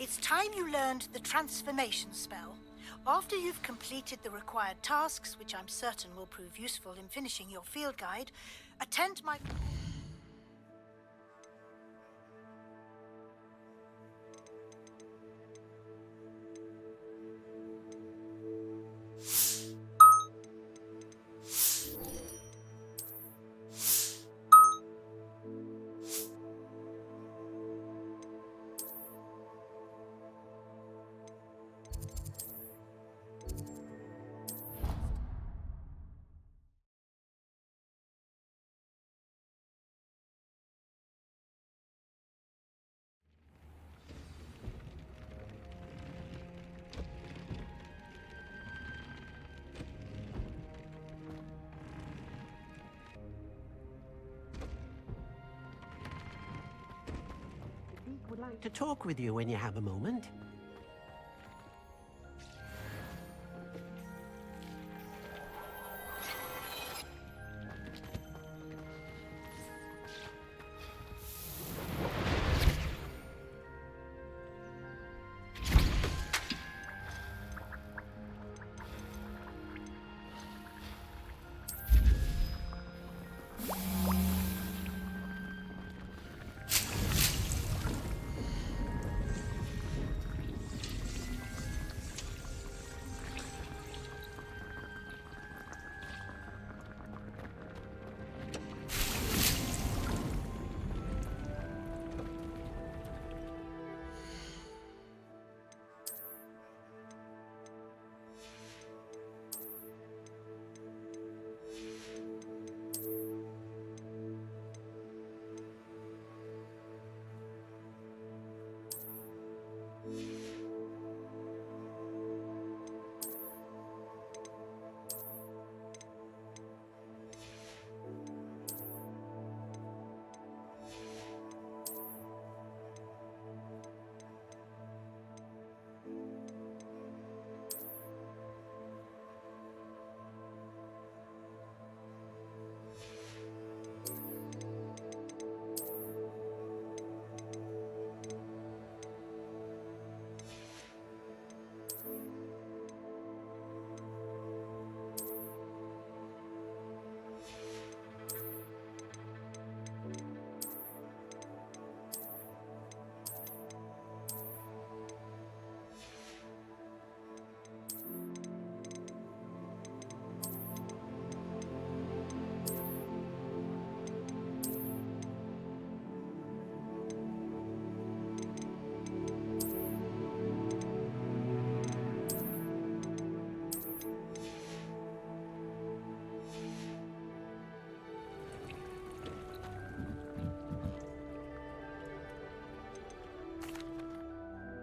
It's time you learned the transformation spell. After you've completed the required tasks, which I'm certain will prove useful in finishing your field guide, attend my... Would like to talk with you when you have a moment.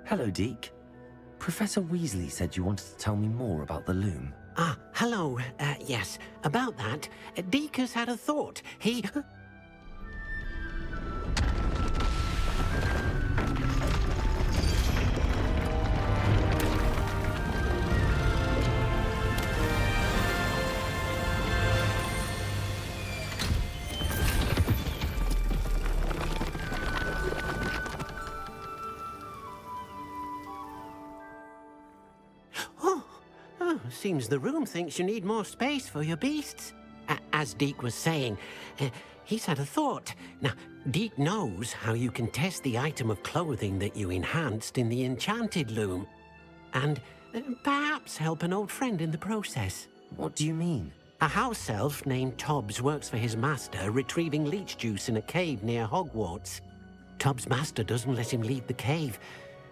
Hello, Deke. Professor Weasley said you wanted to tell me more about the loom. Ah, hello. Yes, about that. Deke has had a thought. He... Seems the room thinks you need more space for your beasts. As Deke was saying, he's had a thought. Now, Deke knows how you can test the item of clothing that you enhanced in the enchanted loom. And perhaps help an old friend in the process. What do you mean? A house elf named Tobbs works for his master, retrieving leech juice in a cave near Hogwarts. Tobbs' master doesn't let him leave the cave,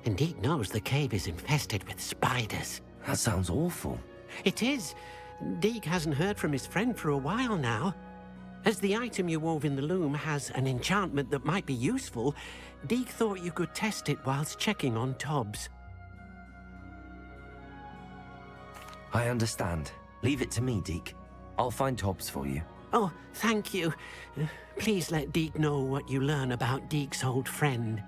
and Deke knows the cave is infested with spiders. That sounds awful. It is. Deke hasn't heard from his friend for a while now. As the item you wove in the loom has an enchantment that might be useful, Deke thought you could test it whilst checking on Tobbs. I understand. Leave it to me, Deke. I'll find Tobbs for you. Oh, thank you. Please let Deke know what you learn about Deke's old friend.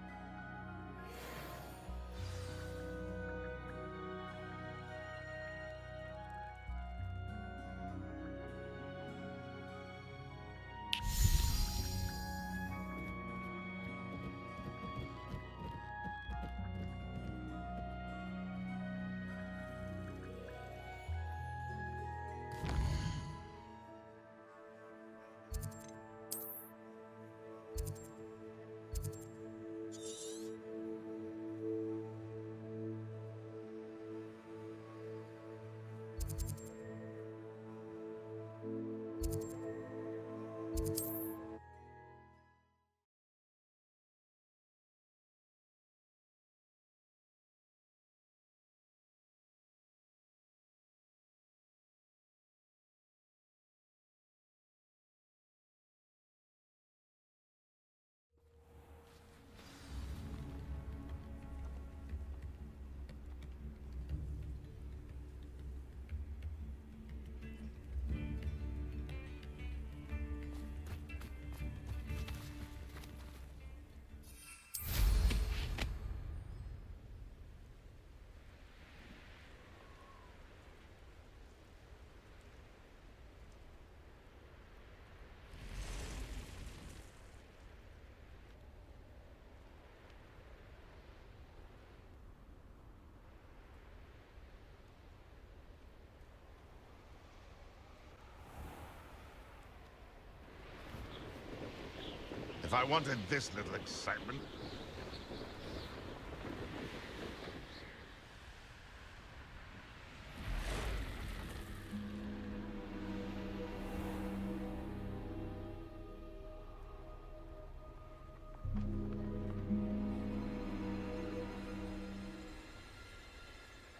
If I wanted this little excitement...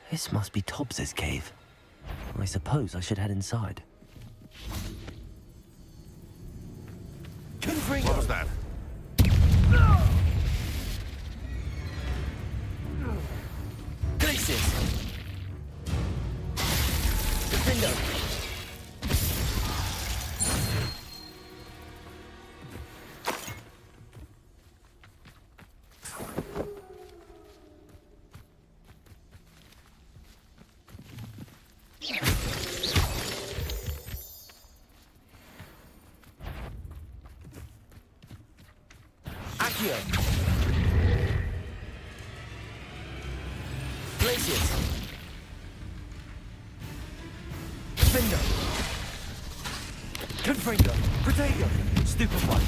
This must be Tobbs's cave. I suppose I should head inside. What was that? Glacius! Defender! Accio! Glacius! Defender! Confringo! Protego! Stupefy!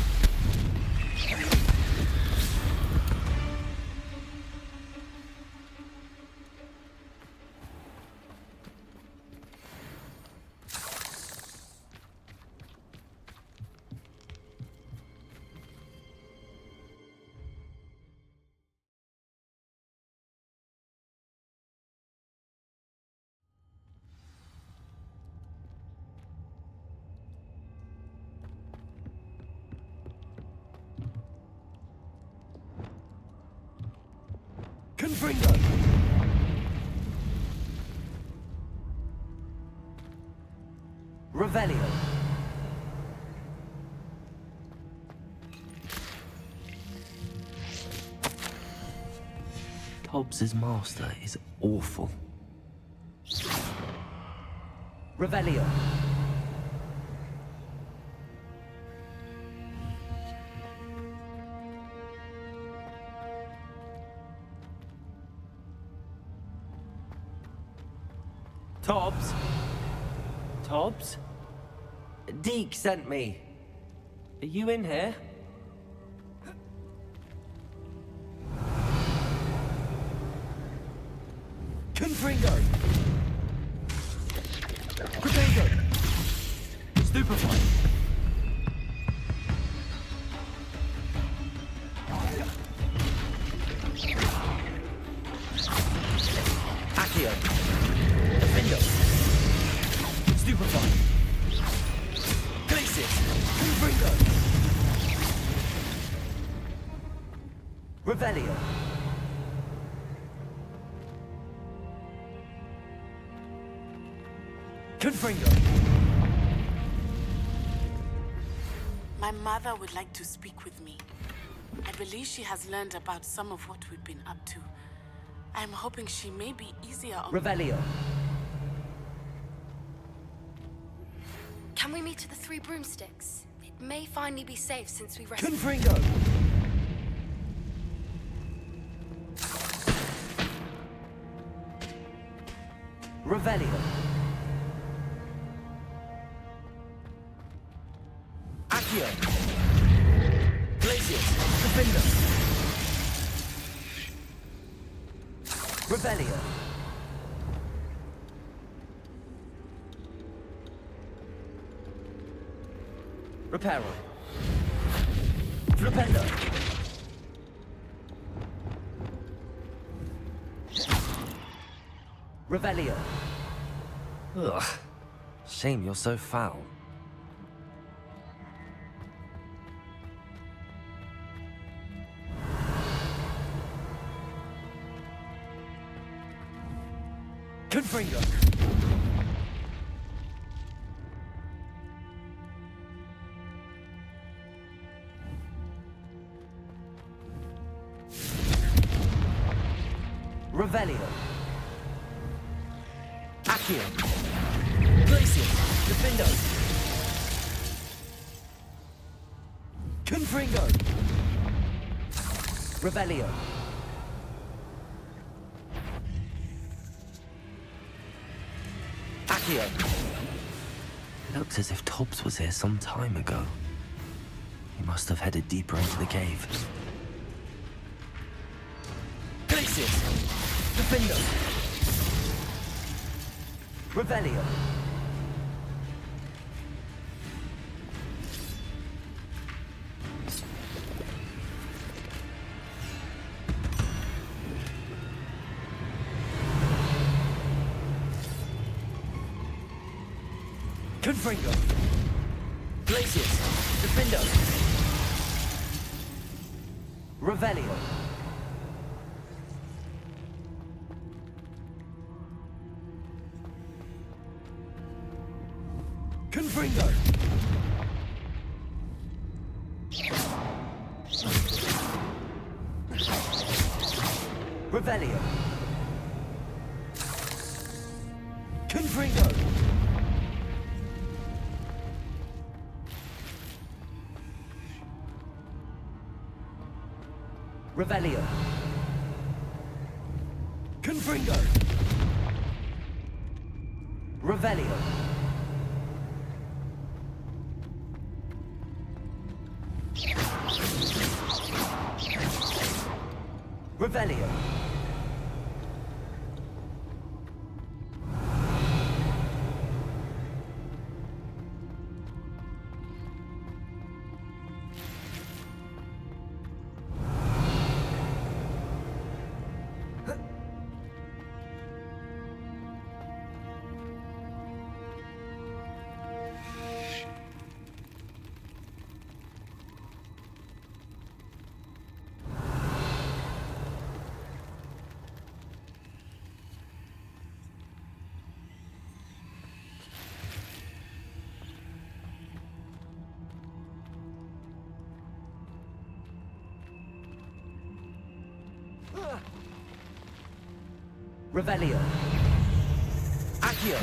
Confringo! Revelio! Tobbs's master is awful. Revelio! Tobbs? Tobbs? Deke sent me. Are you in here? Confringo! Protego! Stupefy! Accio! Defender! Stupefy! Glacius! Confringo! Revelio! Confringo! My mother would like to speak with me. I believe she has learned about some of what we've been up to. I'm hoping she may be easier on... Revelio! Can we meet at the Three Broomsticks? It may finally be safe since we rescued... Confringo! Revelio! Accio! Glacius! Defender! Revelio! Reparo! Repender! Revelio! Ugh. Shame you're so foul. Confringo! Revelio! Accio! Glacius! Defindo! Confringo! Revelio! Accio! Looks as if Tobbs was here some time ago. He must have headed deeper into the cave. Glacius! Defindo! Revelio! Confringo! Glacius! Defindo! Revelio! Confringo! Revelio! Confringo! Revelio! Confringo! Revelio! Revelio! Revelio! Accio!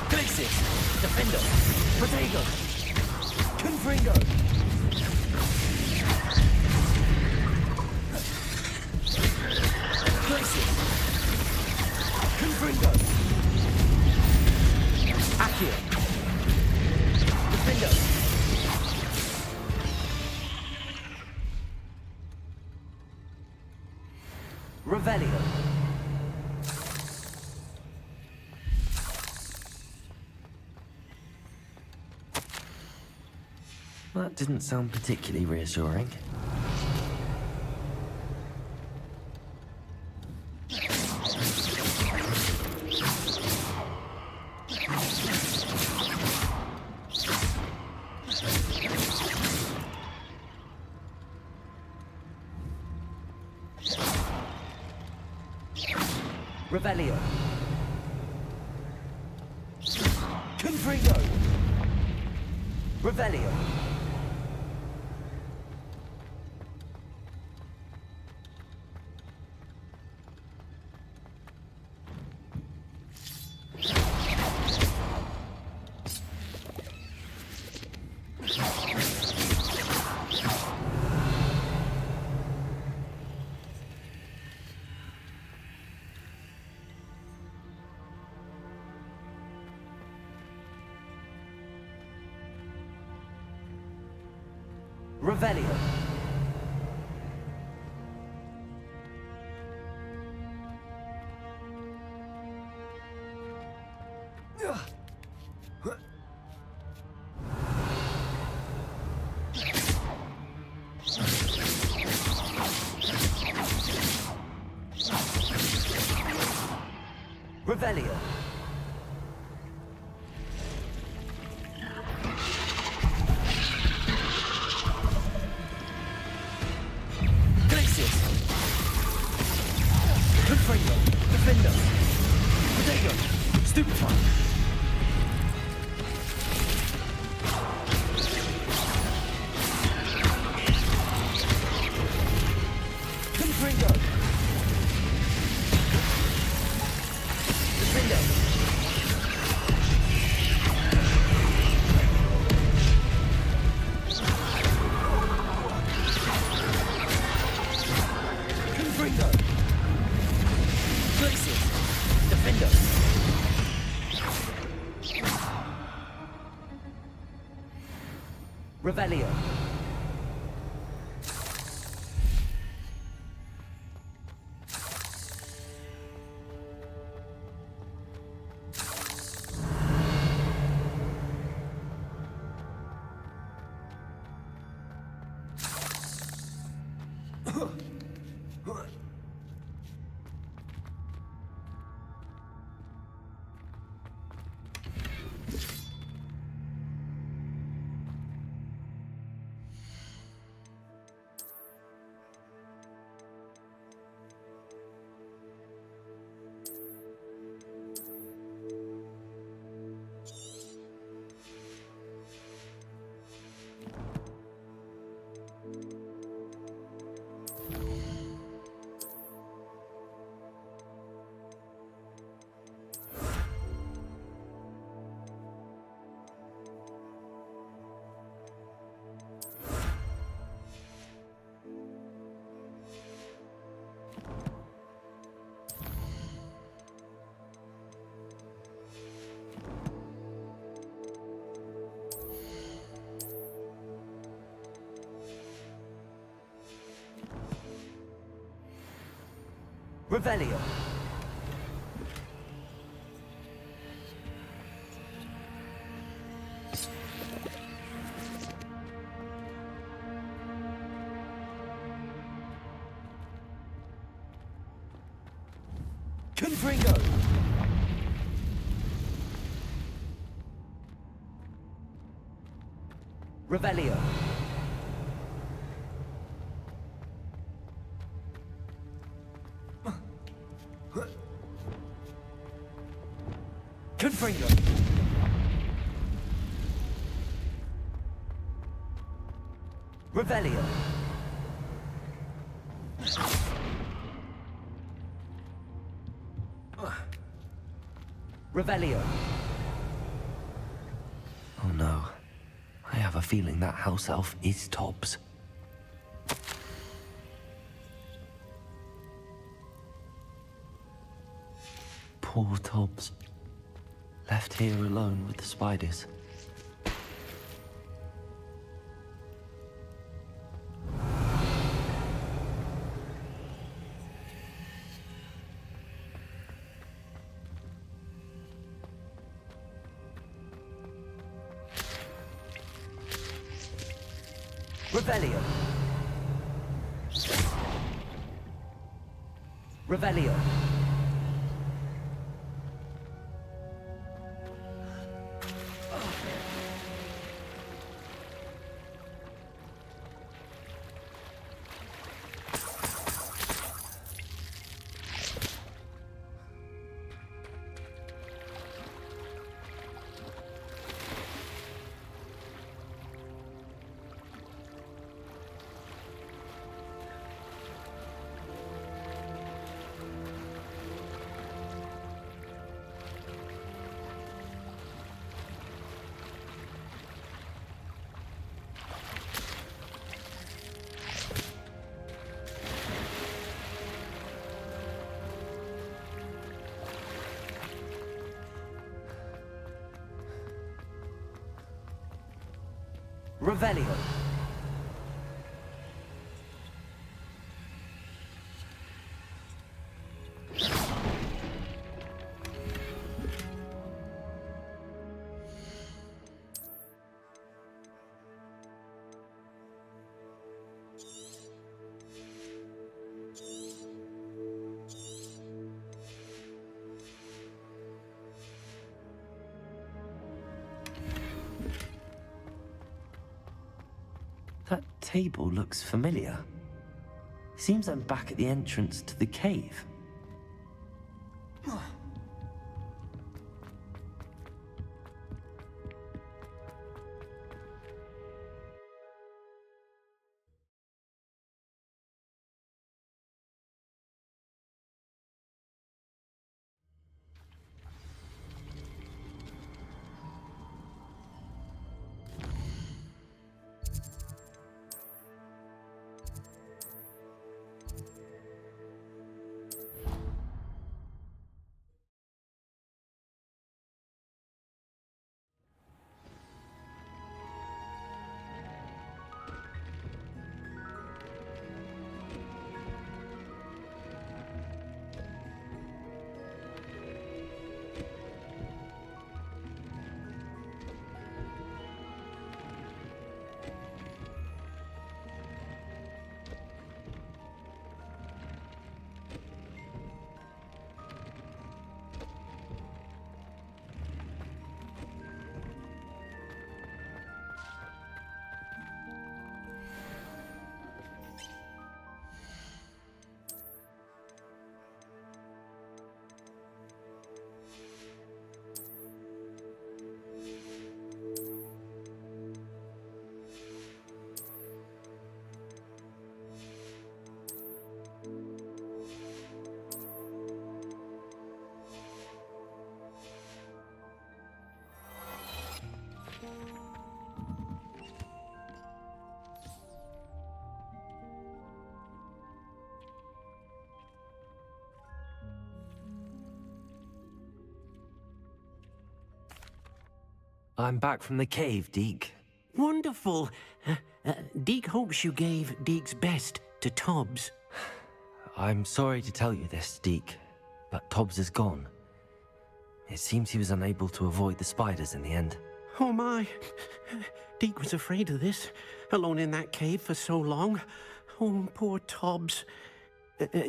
Glacius! Defendo! Protego! Confringo! Glacius! Confringo! Accio! Defendo! Revelio! That didn't sound particularly reassuring. Revelio! Confringo! Revelio! Revelio! Revelio. Glacius. Confringo. Defender. Protego. Stupefy. Confringo. Defender. Confringo. Glacius. Defender. Revelio. Revelio. Confringo. Revelio. Confringo. Revelio. Revelio. Oh no. I have a feeling that house elf is Tobbs. Poor Tobbs. Left here alone with the spiders. Revelio. Revelio. Revelio. That table looks familiar. Seems I'm back at the entrance to the cave. I'm back from the cave, Deke. Wonderful. Deke hopes you gave Deke's best to Tobbs. I'm sorry to tell you this, Deke, but Tobbs is gone. It seems he was unable to avoid the spiders in the end. Oh my. Deke was afraid of this, alone in that cave for so long. Oh, poor Tobbs.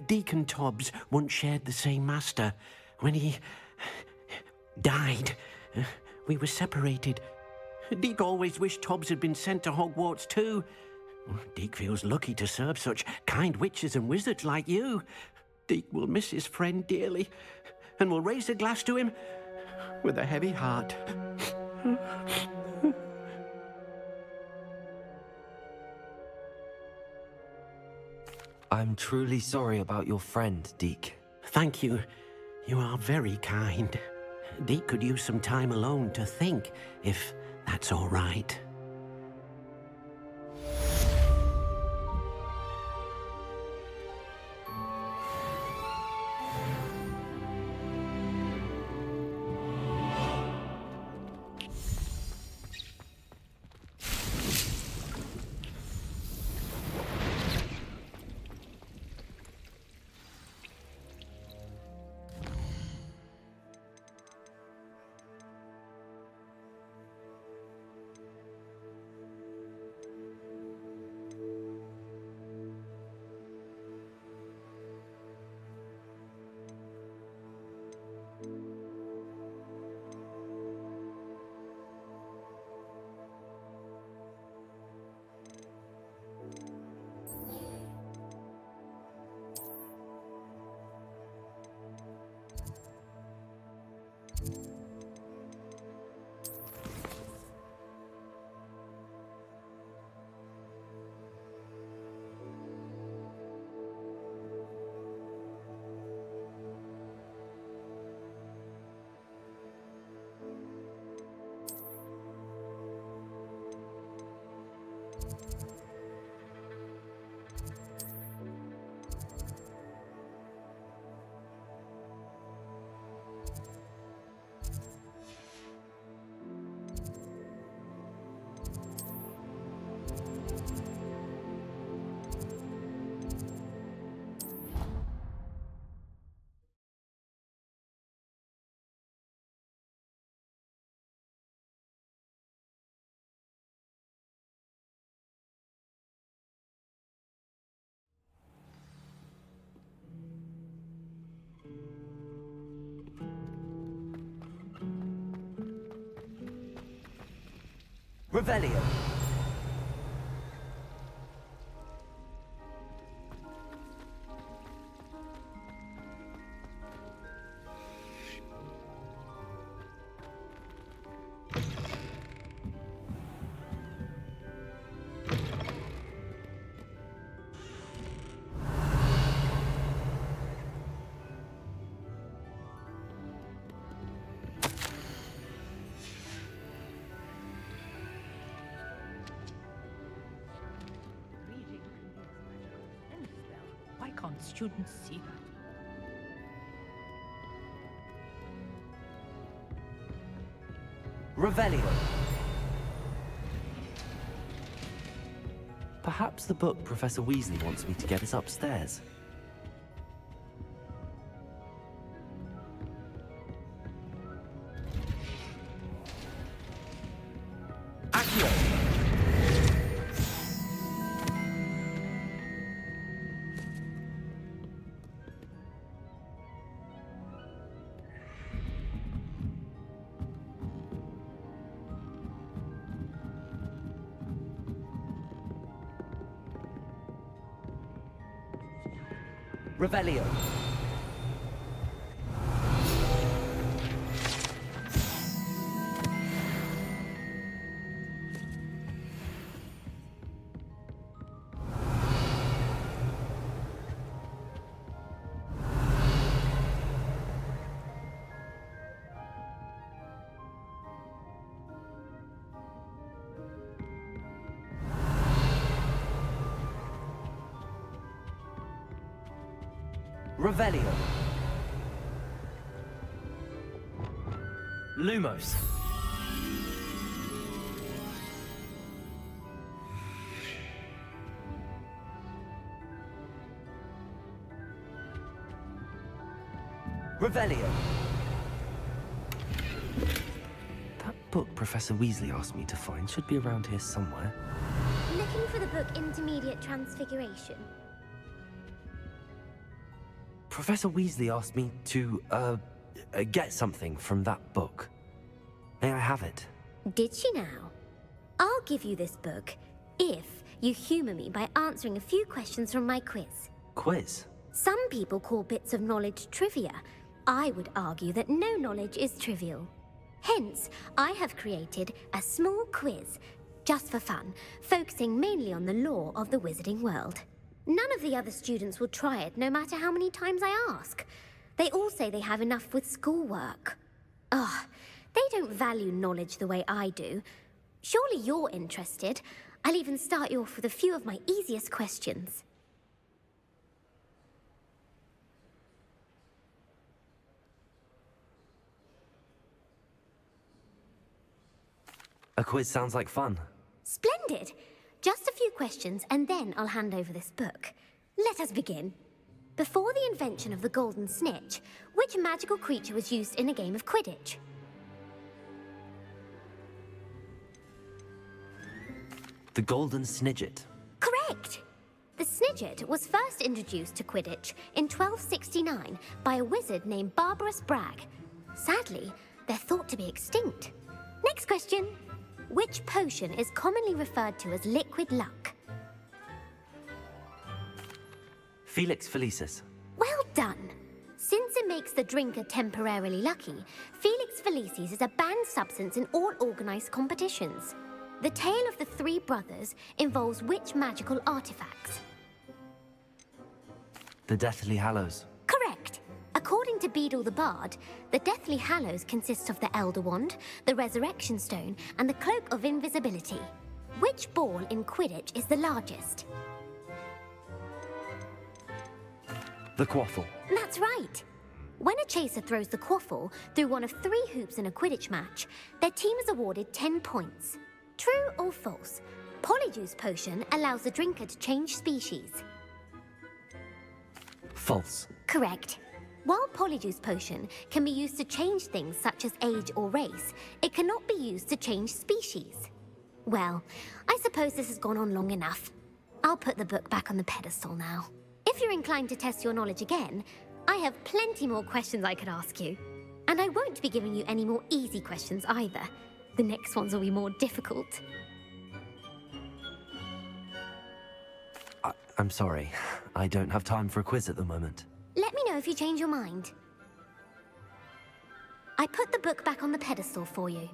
Deke and Tobbs once shared the same master. When he died, we were separated. Deke always wished Tobbs had been sent to Hogwarts too. Deke feels lucky to serve such kind witches and wizards like you. Deke will miss his friend dearly, and will raise a glass to him with a heavy heart. I'm truly sorry about your friend, Deke. Thank you. You are very kind. Deke could use some time alone to think, if that's all right. Revelio. students see that. Revelio. Perhaps the book Professor Weasley wants me to get is upstairs. Accio. Revelio. Revelio. Lumos. Revelio. That book Professor Weasley asked me to find should be around here somewhere. Looking for the book Intermediate Transfiguration. Professor Weasley asked me to, get something from that book. May I have it? Did she now? I'll give you this book if you humor me by answering a few questions from my quiz. Quiz? Some people call bits of knowledge trivia. I would argue that no knowledge is trivial. Hence, I have created a small quiz, just for fun, focusing mainly on the lore of the wizarding world. None of the other students will try it, no matter how many times I ask. They all say they have enough with schoolwork. Ugh, they don't value knowledge the way I do. Surely you're interested. I'll even start you off with a few of my easiest questions. A quiz sounds like fun. Splendid! Just a few questions, and then I'll hand over this book. Let us begin. Before the invention of the golden snitch, which magical creature was used in a game of Quidditch? The Golden Snidget. Correct! The Snidget was first introduced to Quidditch in 1269 by a wizard named Barbarous Bragg. Sadly, they're thought to be extinct. Next question. Which potion is commonly referred to as liquid luck? Felix Felicis. Well done! Since it makes the drinker temporarily lucky, Felix Felicis is a banned substance in all organized competitions. The tale of the three brothers involves which magical artifacts? The Deathly Hallows. Correct! According to Beedle the Bard, the Deathly Hallows consists of the Elder Wand, the Resurrection Stone, and the Cloak of Invisibility. Which ball in Quidditch is the largest? The Quaffle. That's right! When a chaser throws the quaffle through one of 3 hoops in a Quidditch match, their team is awarded 10 points. True or false? Polyjuice Potion allows the drinker to change species. False. Correct. While Polyjuice Potion can be used to change things such as age or race, it cannot be used to change species. Well, I suppose this has gone on long enough. I'll put the book back on the pedestal now. If you're inclined to test your knowledge again, I have plenty more questions I could ask you. And I won't be giving you any more easy questions either. The next ones will be more difficult. I'm sorry. I don't have time for a quiz at the moment. Let me know if you change your mind. I put the book back on the pedestal for you.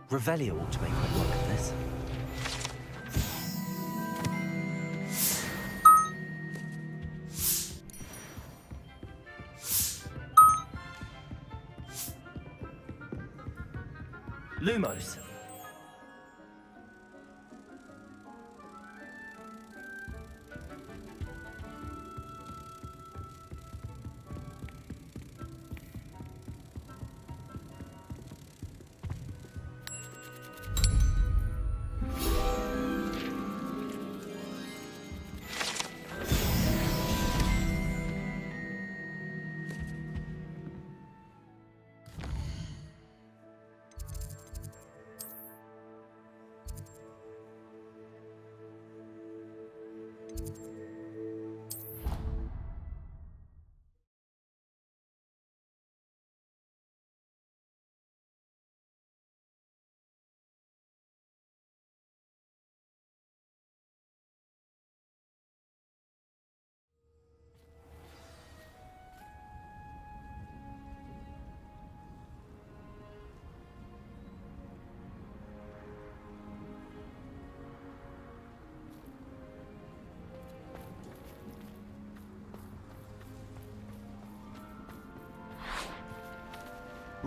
Revelio ought to make quick work of this. Lumos.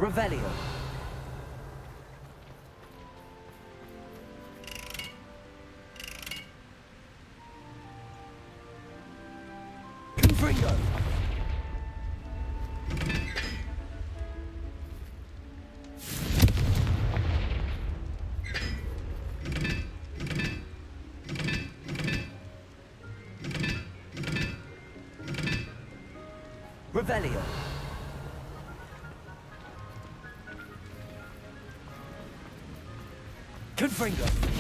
Revelio. Confringo. Revelio. Confringo.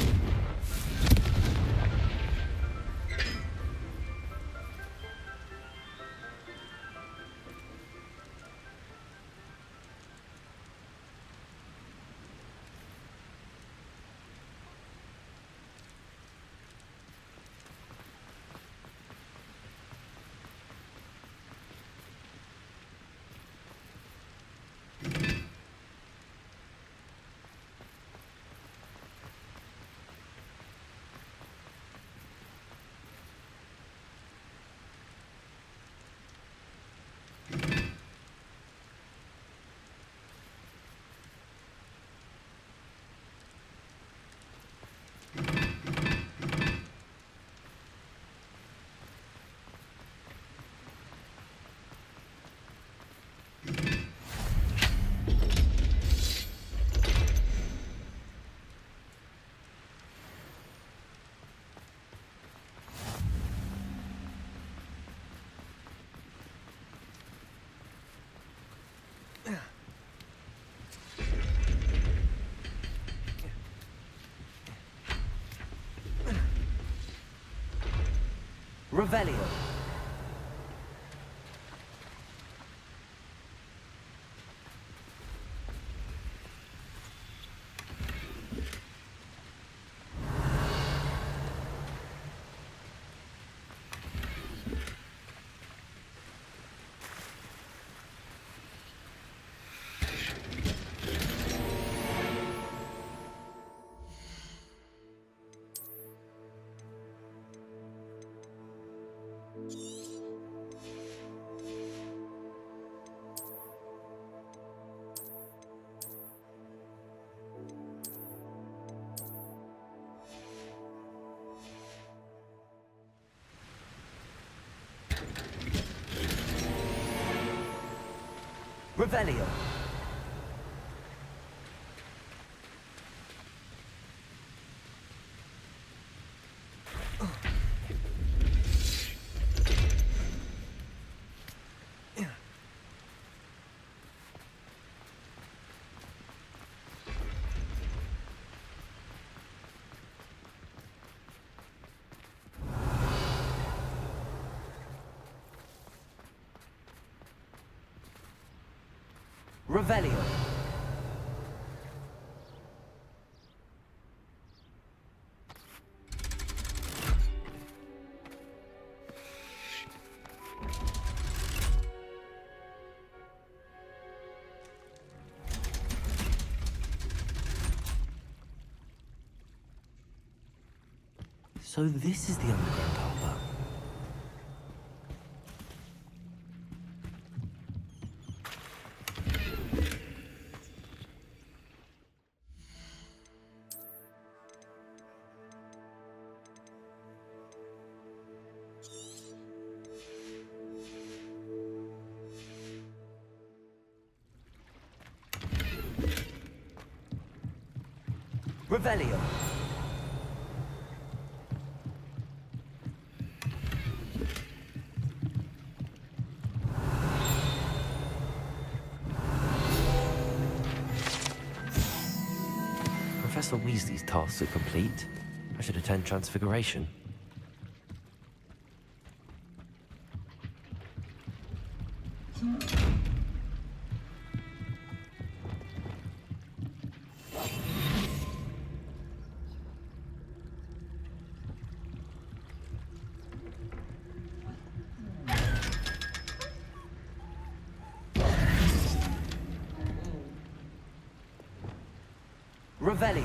Revelio. Revelio. Revelio. So this is the underground harbor. Revelio. Professor Weasley's tasks are complete. I should attend Transfiguration. Revelio.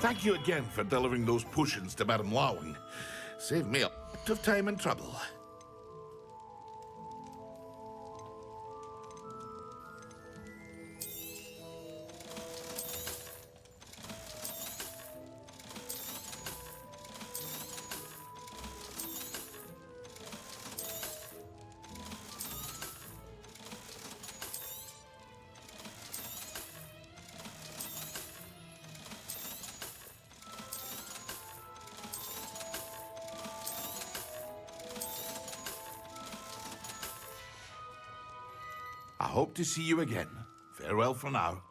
Thank you again for delivering those potions to Madame Lawing. Saved me a lot of time and trouble. I hope to see you again. Farewell for now.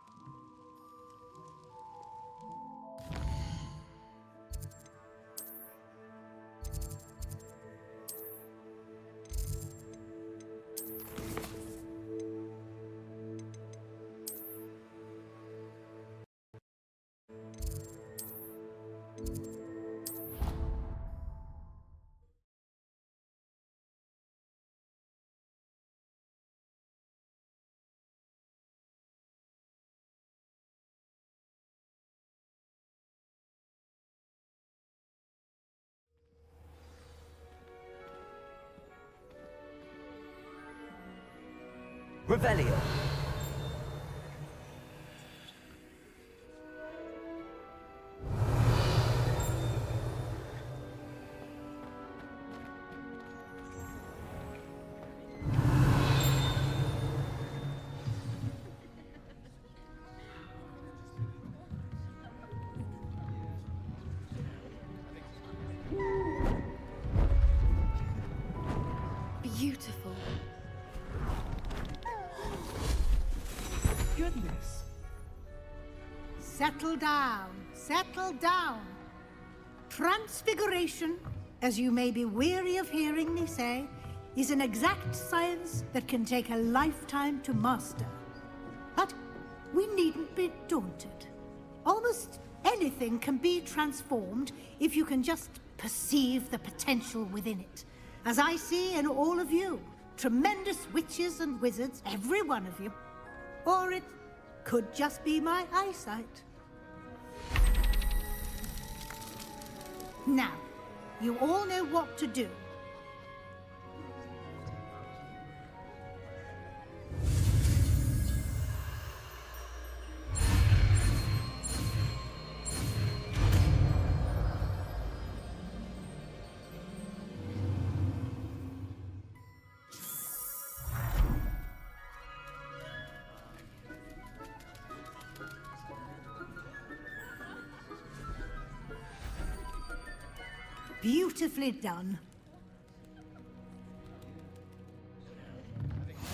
Revelio. Beautiful. Goodness. Settle down. Settle down. Transfiguration, as you may be weary of hearing me say, is an exact science that can take a lifetime to master. But we needn't be daunted. Almost anything can be transformed if you can just perceive the potential within it. As I see in all of you, tremendous witches and wizards, every one of you. Or it could just be my eyesight. Now, you all know what to do. Beautifully done.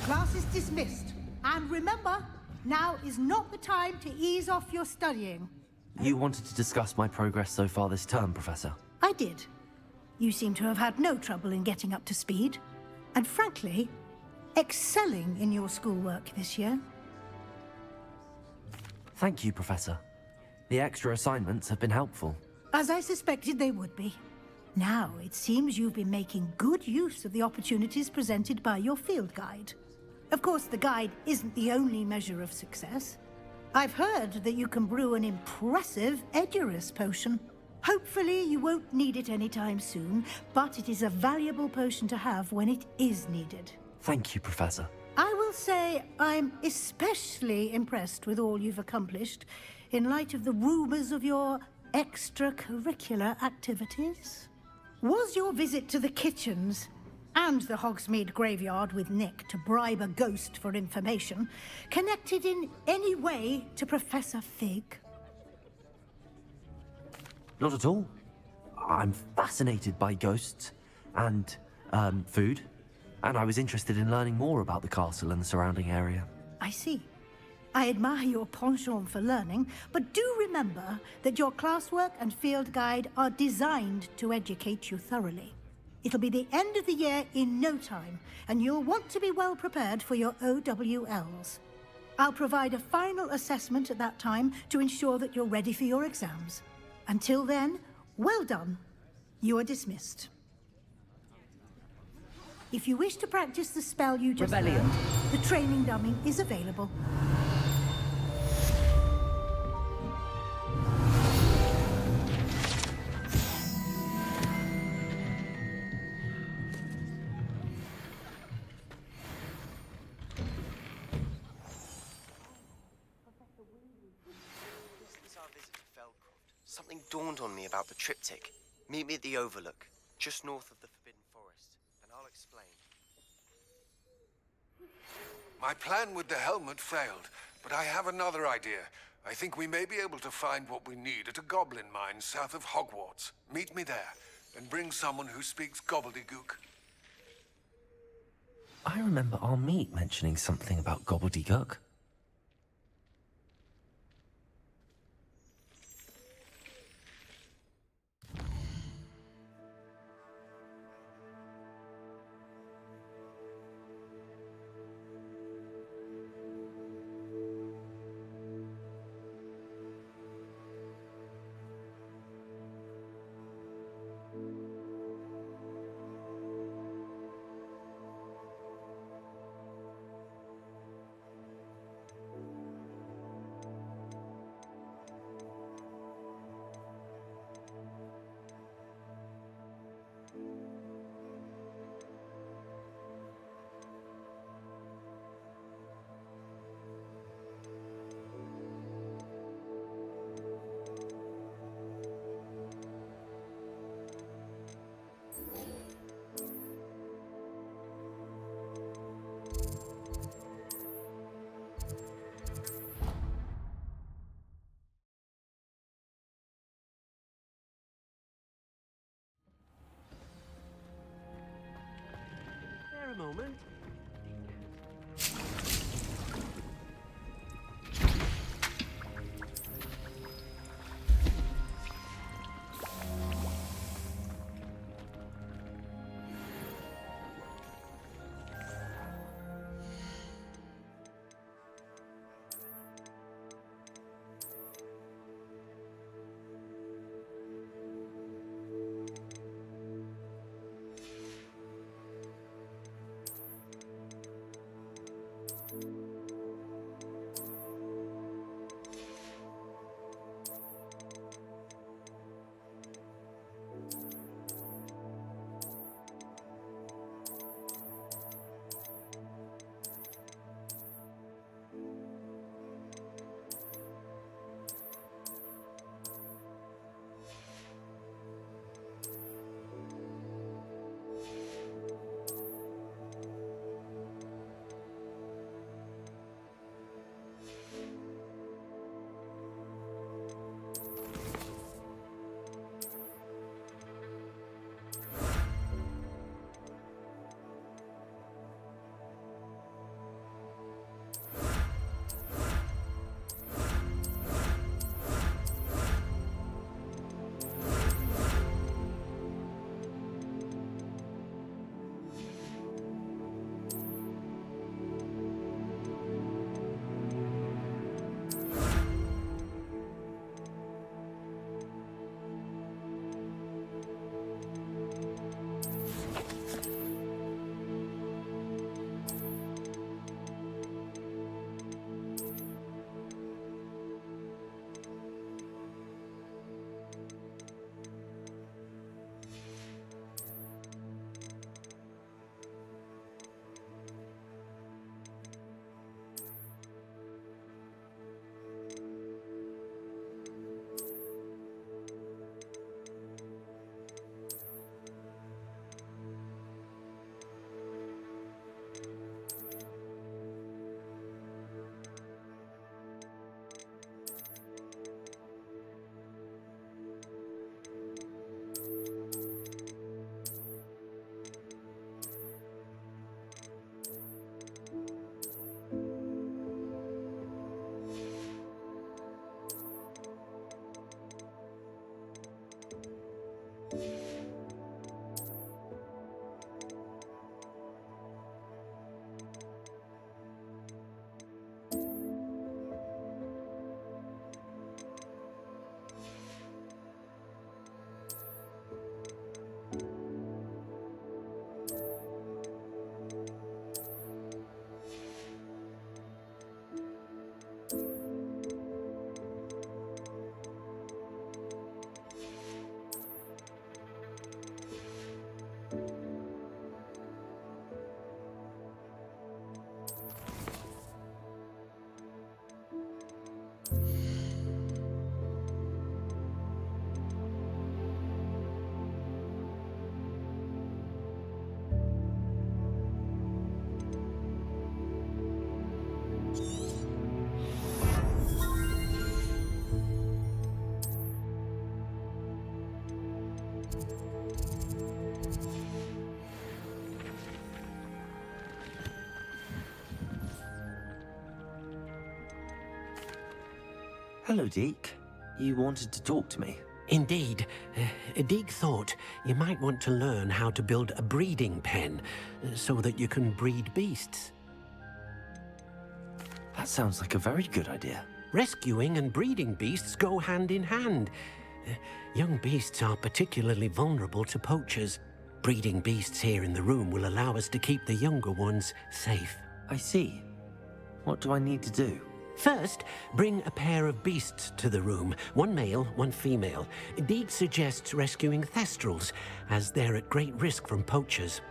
Class is dismissed. And remember, now is not the time to ease off your studying. You wanted to discuss my progress so far this term, Professor. I did. You seem to have had no trouble in getting up to speed. And frankly, excelling in your schoolwork this year. Thank you, Professor. The extra assignments have been helpful. As I suspected they would be. Now, it seems you've been making good use of the opportunities presented by your field guide. Of course, the guide isn't the only measure of success. I've heard that you can brew an impressive Edurus potion. Hopefully, you won't need it anytime soon, but it is a valuable potion to have when it is needed. Thank you, Professor. I will say I'm especially impressed with all you've accomplished in light of the rumors of your extracurricular activities. Was your visit to the kitchens and the Hogsmeade graveyard with Nick to bribe a ghost for information connected in any way to Professor Fig? Not at all. I'm fascinated by ghosts and, food. And I was interested in learning more about the castle and the surrounding area. I see. I admire your penchant for learning, but do remember that your classwork and field guide are designed to educate you thoroughly. It'll be the end of the year in no time, and you'll want to be well prepared for your OWLs. I'll provide a final assessment at that time to ensure that you're ready for your exams. Until then, well done. You are dismissed. If you wish to practice the spell you just learned, the training dummy is available. Since our visit to Felcroft, something dawned on me about the triptych. Meet me at the Overlook, just north of the Forbidden Forest, and I'll explain. My plan with the helmet failed, but I have another idea. I think we may be able to find what we need at a goblin mine south of Hogwarts. Meet me there, and bring someone who speaks gobbledygook. I remember our meet mentioning something about gobbledygook. Spare a moment. Hello, Deke. You wanted to talk to me? Indeed. Deek thought you might want to learn how to build a breeding pen so that you can breed beasts. That sounds like a very good idea. Rescuing and breeding beasts go hand in hand. Young beasts are particularly vulnerable to poachers. Breeding beasts here in the room will allow us to keep the younger ones safe. I see. What do I need to do? First, bring a pair of beasts to the room. One male, one female. Deek suggests rescuing thestrals, as they're at great risk from poachers.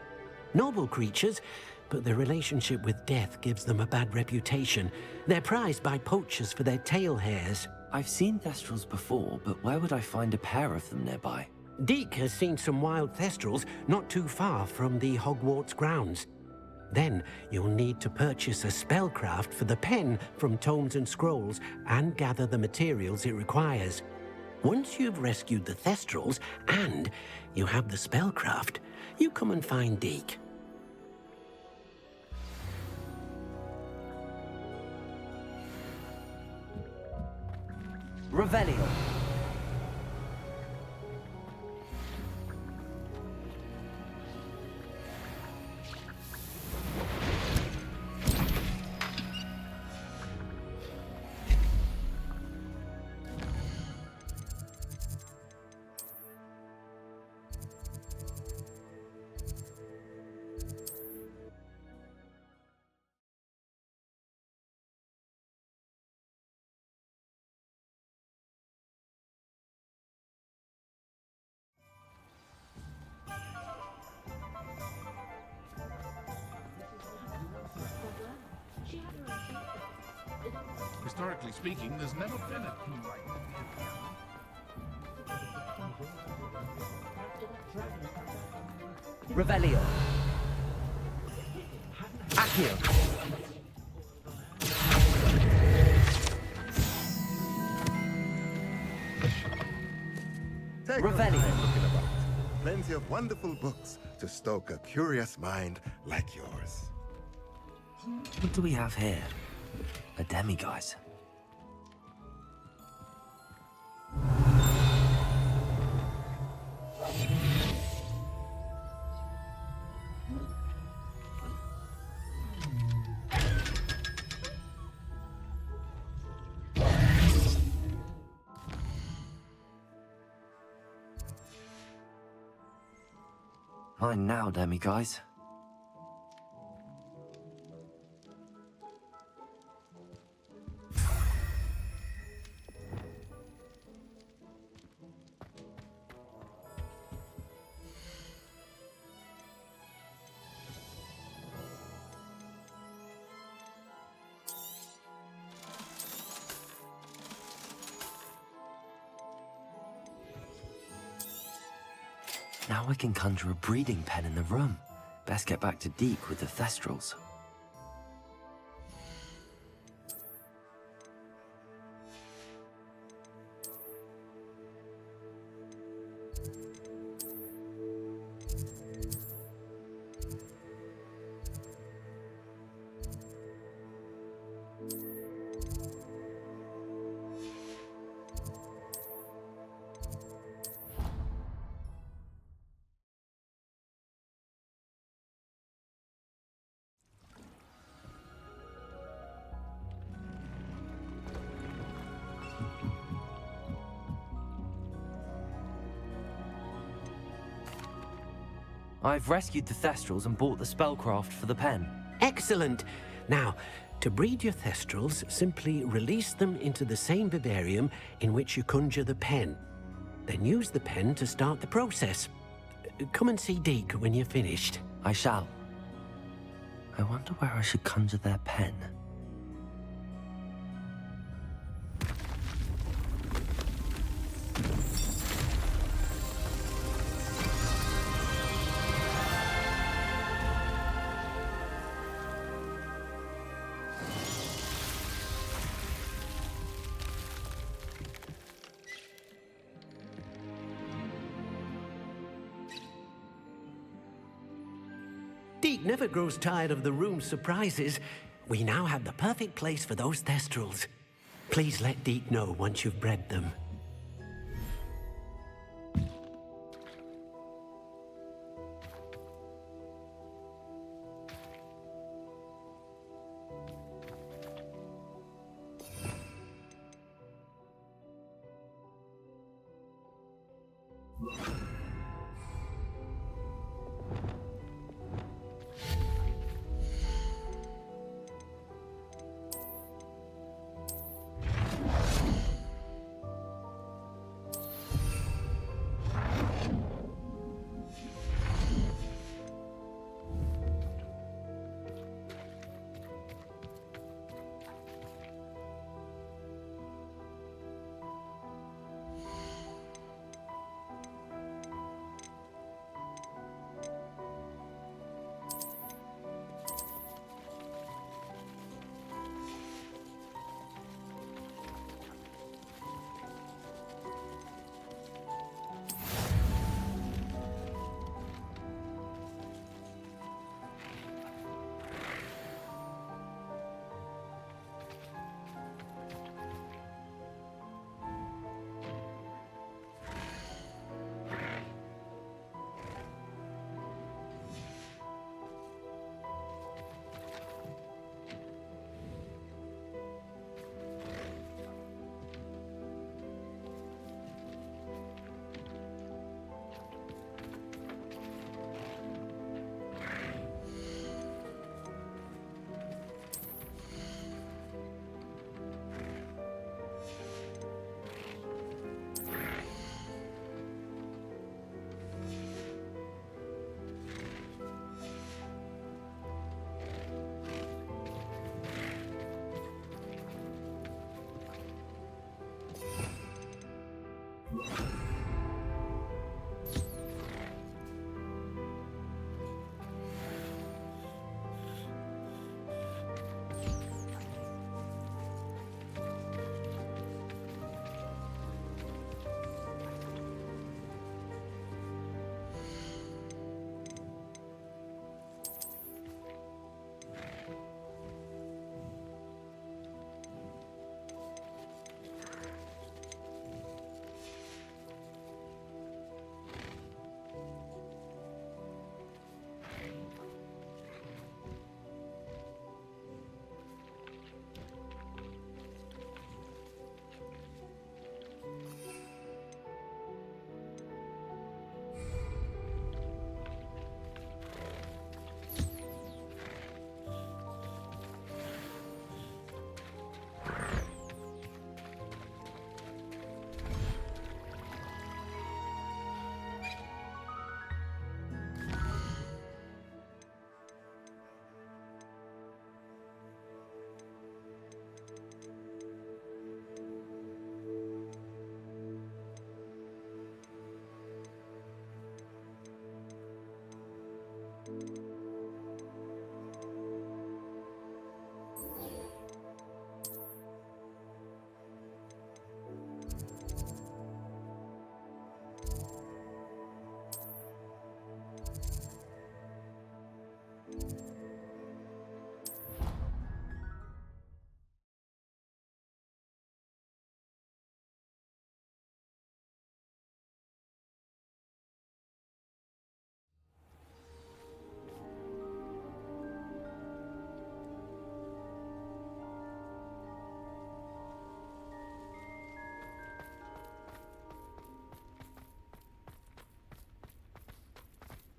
Noble creatures, but their relationship with death gives them a bad reputation. They're prized by poachers for their tail hairs. I've seen thestrals before, but where would I find a pair of them nearby? Deek has seen some wild thestrals not too far from the Hogwarts grounds. Then you'll need to purchase a spellcraft for the pen from Tomes and Scrolls and gather the materials it requires. Once you've rescued the thestrals and you have the spellcraft, you come and find Deek. Revelio. Historically speaking, there's never been a king like Revelio. Accio. Take Revelio. looking about. Plenty of wonderful books to stoke a curious mind like yours. What do we have here? A demiguise. Mine now, demiguise. Now I can conjure a breeding pen in the room. Best get back to Deke with the thestrals. I've rescued the thestrals and bought the spellcraft for the pen. Excellent! Now, to breed your thestrals, simply release them into the same vivarium in which you conjure the pen. Then use the pen to start the process. Come and see Deke when you're finished. I shall. I wonder where I should conjure their pen. Deke never grows tired of the room's surprises. We now have the perfect place for those thestrals. Please let Deke know once you've bred them.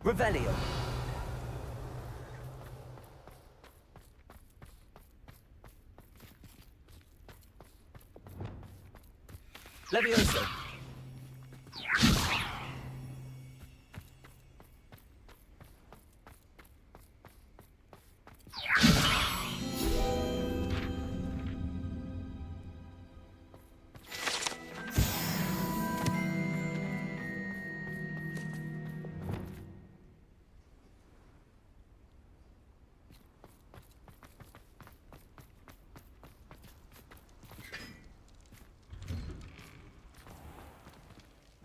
Revelio. Levioso.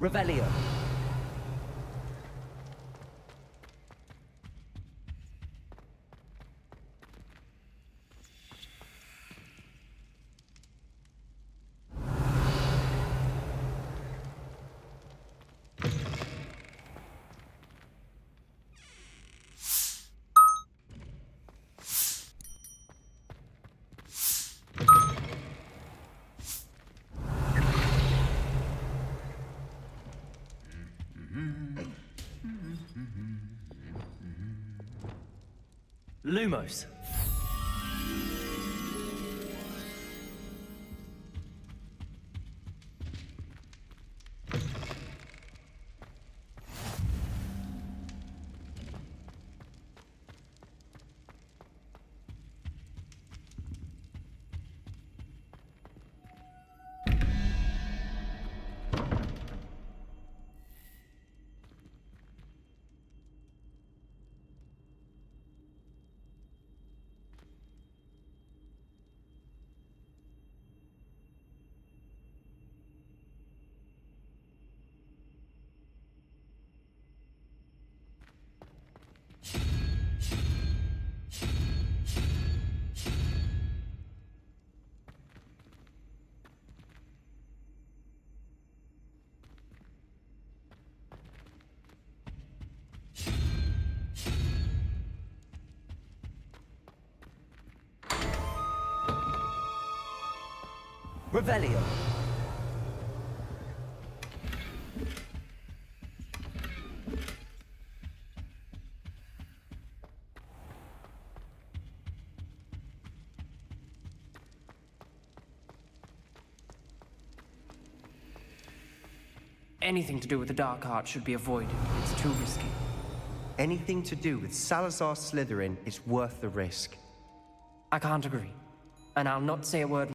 Revelio. Lumos. Revelio. Anything to do with the dark art should be avoided. It's too risky. Anything to do with Salazar Slytherin is worth the risk. I can't agree. And I'll not say a word